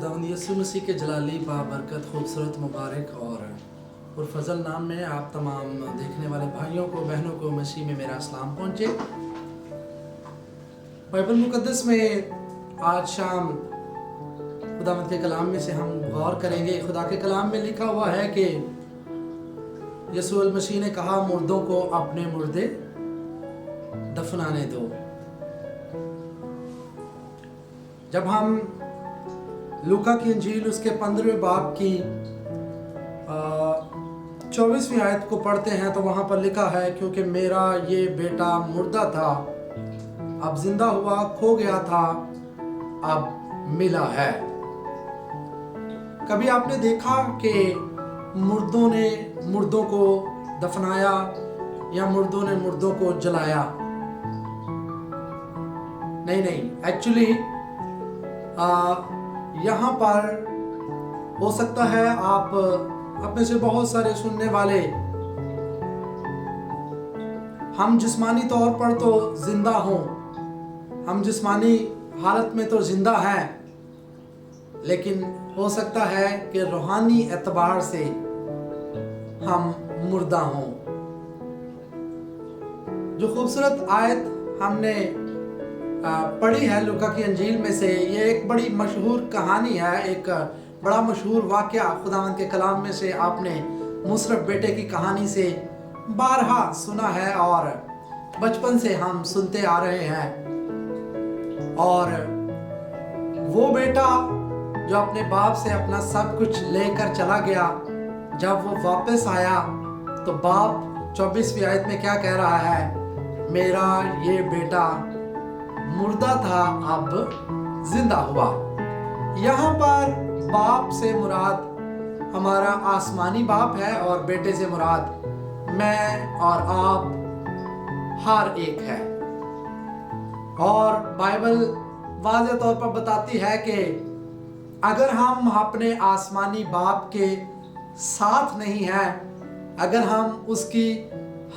खुदावंद यीशु मसीह के जलाली बाबरकत खूबसूरत मुबारक और पुरफजल नाम में आप तमाम देखने वाले भाइयों को बहनों को मसीह में मेरा सलाम पहुँचे। बाइबल मुकद्दस में आज शाम खुदावंद के कलाम में से हम गौर करेंगे। खुदा के कलाम में लिखा हुआ है कि यीशु मसीह ने कहा, मुर्दों को अपने मुर्दे दफनाने दो। जब हम लूका की इंजील उसके 15वें बाब की 24वीं आयत को पढ़ते हैं तो वहाँ पर लिखा है, क्योंकि मेरा ये बेटा मुर्दा था अब जिंदा हुआ, खो गया था अब मिला है। कभी आपने देखा कि मुर्दों ने मुर्दों को दफनाया या मुर्दों ने मुर्दों को जलाया? नहीं, एक्चुअली यहाँ पर हो सकता है आप अपने से बहुत सारे सुनने वाले, हम जिस्मानी तौर पर तो जिंदा हों, हम जिस्मानी हालत में तो जिंदा हैं, लेकिन हो सकता है कि रूहानी एतबार से हम मुर्दा हों। जो खूबसूरत आयत हमने पढ़ी है लूका की अंजील में से, ये एक बड़ी मशहूर कहानी है, एक बड़ा मशहूर वाक़या खुदावंद के कलाम में से आपने मुसरफ बेटे की कहानी से बारहा सुना है और बचपन से हम सुनते आ रहे हैं। और वो बेटा जो अपने बाप से अपना सब कुछ लेकर चला गया, जब वो वापस आया तो बाप 24वीं आयत में क्या कह रहा है? मेरा ये बेटा मुर्दा था अब जिंदा हुआ। यहाँ पर बाप से मुराद हमारा आसमानी बाप है और बेटे से मुराद मैं और आप हर एक है। और बाइबल वाज़ेह तौर पर बताती है कि अगर हम अपने आसमानी बाप के साथ नहीं हैं, अगर हम उसकी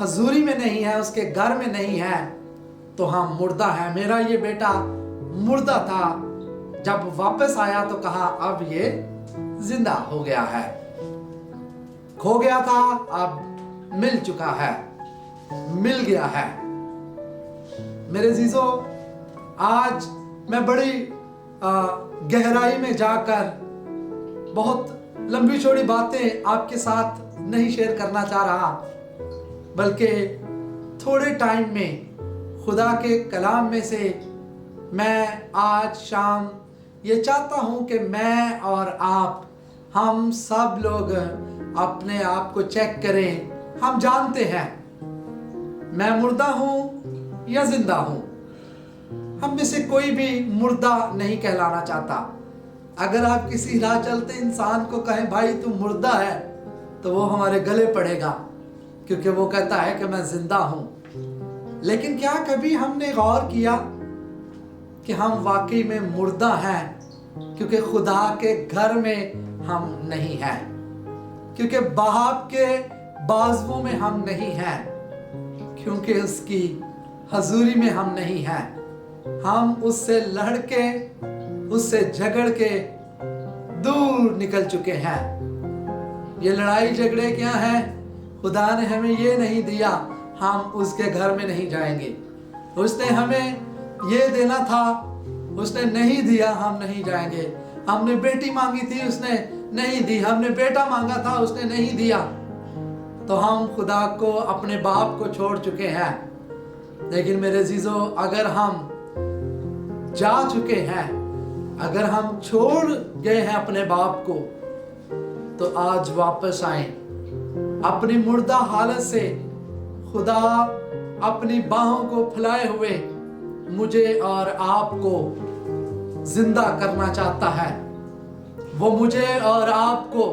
हजूरी में नहीं हैं, उसके घर में नहीं हैं, तो हम मुर्दा हैं। मेरा ये बेटा मुर्दा था, जब वापस आया तो कहा अब ये जिंदा हो गया है। खो गया था अब मिल चुका है, मिल गया है। मेरे जीजो, आज मैं बड़ी गहराई में जाकर बहुत लंबी चौड़ी बातें आपके साथ नहीं शेयर करना चाह रहा, बल्कि थोड़े टाइम में खुदा के कलाम में से मैं आज शाम ये चाहता हूँ कि मैं और आप, हम सब लोग अपने आप को चेक करें। हम जानते हैं मैं मुर्दा हूँ या जिंदा हूँ। हम में से कोई भी मुर्दा नहीं कहलाना चाहता। अगर आप किसी राह चलते इंसान को कहें भाई तू मुर्दा है, तो वो हमारे गले पड़ेगा, क्योंकि वो कहता है कि मैं जिंदा हूँ। लेकिन क्या कभी हमने गौर किया कि हम वाकई में मुर्दा हैं? क्योंकि खुदा के घर में हम नहीं हैं, क्योंकि बाप के बाजुओं में हम नहीं हैं, क्योंकि उसकी हजूरी में हम नहीं हैं। हम उससे लड़ के, उससे झगड़ के दूर निकल चुके हैं। ये लड़ाई झगड़े क्या हैं? खुदा ने हमें ये नहीं दिया, हम उसके घर में नहीं जाएंगे। उसने हमें ये देना था, उसने नहीं दिया, हम नहीं जाएंगे। हमने बेटी मांगी थी, उसने नहीं दी। हमने बेटा मांगा था, उसने नहीं दिया। तो हम खुदा को, अपने बाप को छोड़ चुके हैं। लेकिन मेरे जीजो, अगर हम जा चुके हैं, अगर हम छोड़ गए हैं अपने बाप को, तो आज वापस आए। अपनी मुर्दा हालत से खुदा अपनी बाहों को फैलाए हुए मुझे और आपको जिंदा करना चाहता है। वो मुझे और आपको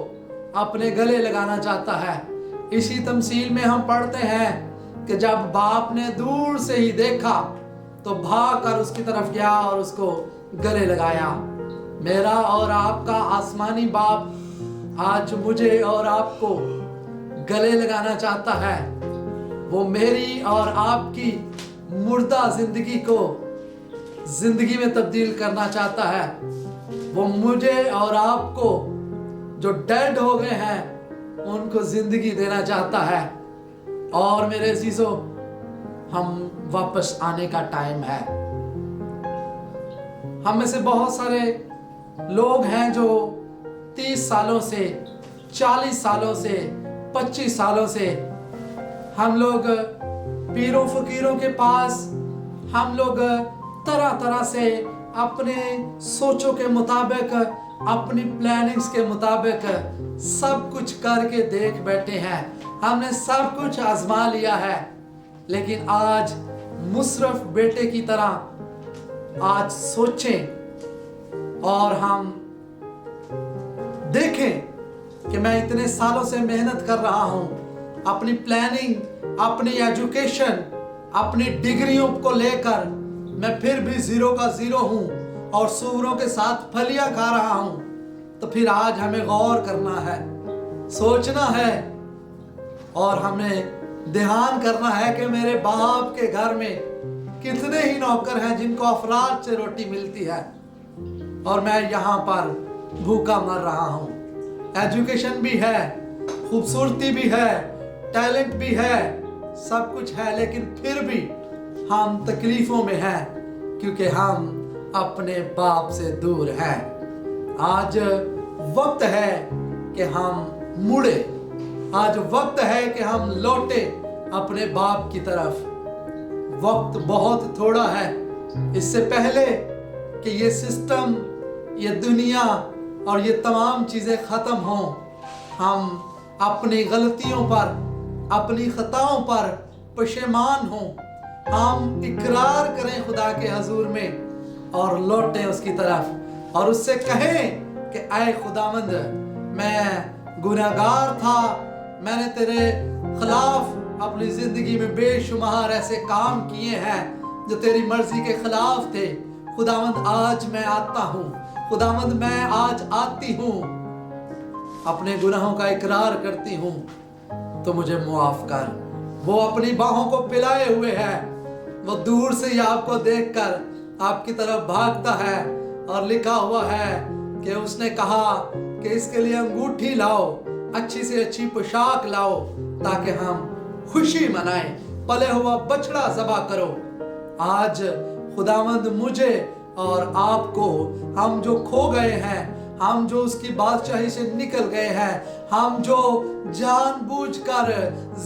अपने गले लगाना चाहता है। इसी तमसील में हम पढ़ते हैं कि जब बाप ने दूर से ही देखा तो भाग कर उसकी तरफ गया और उसको गले लगाया। मेरा और आपका आसमानी बाप आज मुझे और आपको गले लगाना चाहता है। वो मेरी और आपकी मुर्दा जिंदगी को जिंदगी में तब्दील करना चाहता है। वो मुझे और आपको जो डेड हो गए हैं उनको जिंदगी देना चाहता है। और मेरे अजीजों, हम वापस आने का टाइम है। हम में से बहुत सारे लोग हैं जो 30 सालों से, 40 सालों से, 25 सालों से हम लोग पीरों फकीरों के पास, हम लोग तरह तरह से अपने सोचों के मुताबिक, अपनी प्लानिंग्स के मुताबिक सब कुछ करके देख बैठे हैं। हमने सब कुछ आजमा लिया है, लेकिन आज मुशर्रफ बेटे की तरह आज सोचें और हम देखें कि मैं इतने सालों से मेहनत कर रहा हूं, अपनी प्लानिंग, अपनी एजुकेशन, अपनी डिग्रियों को लेकर मैं फिर भी जीरो का जीरो हूं और सूअरों के साथ फलियां खा रहा हूं। तो फिर आज हमें गौर करना है, सोचना है और हमें ध्यान करना है कि मेरे बाप के घर में कितने ही नौकर हैं जिनको अफराद से रोटी मिलती है और मैं यहाँ पर भूखा मर रहा हूँ। एजुकेशन भी है, खूबसूरती भी है, टैलेंट भी है, सब कुछ है, लेकिन फिर भी हम तकलीफों में हैं क्योंकि हम अपने बाप से दूर हैं। आज वक्त है कि हम मुड़े, आज वक्त है कि हम लौटे अपने बाप की तरफ। वक्त बहुत थोड़ा है। इससे पहले कि ये सिस्टम, ये दुनिया और ये तमाम चीज़ें ख़त्म हों, हम अपनी गलतियों पर, अपनी खताओं पर पशेमान हों, हम इकरार करें खुदा के हजूर में और लौटें उसकी तरफ और उससे कहें कि ऐ खुदावंद, मैं गुनहगार था, मैंने तेरे खिलाफ अपनी जिंदगी में बेशुमार ऐसे काम किए हैं जो तेरी मर्जी के खिलाफ थे। खुदावंद, आज मैं आता हूँ, खुदावंद मैं आज आती हूँ, अपने गुनाहों का इकरार करती हूँ, तो मुझे मुआफ कर। वो अपनी बाहों को पिलाए हुए है, वो दूर से ही आपको देखकर आपकी तरफ भागता है और लिखा हुआ है कि उसने कहा कि इसके लिए अंगूठी लाओ, अच्छी से अच्छी पोशाक लाओ ताकि हम खुशी मनाएं, पले हुआ बछड़ा ज़बा करो। आज खुदावंद मुझे और आपको, हम जो खो गए हैं, हम जो उसकी बादशाही से निकल गए हैं, हम जो जानबूझकर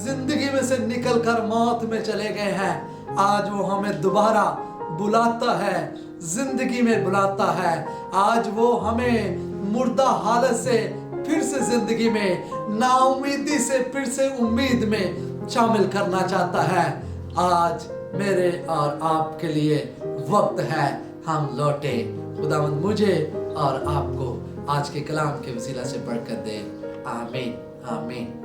जिंदगी में से निकलकर मौत में चले गए हैं, आज वो हमें दोबारा बुलाता है, जिंदगी में बुलाता है। आज वो हमें मुर्दा हालत से फिर से जिंदगी में, नाउमीदी से फिर से उम्मीद में शामिल करना चाहता है। आज मेरे और आपके लिए वक्त है, हम लौटे। खुदावंद मुझे और आपको आज के कलाम के वसीला से बरकत दे। आमीन, आमीन।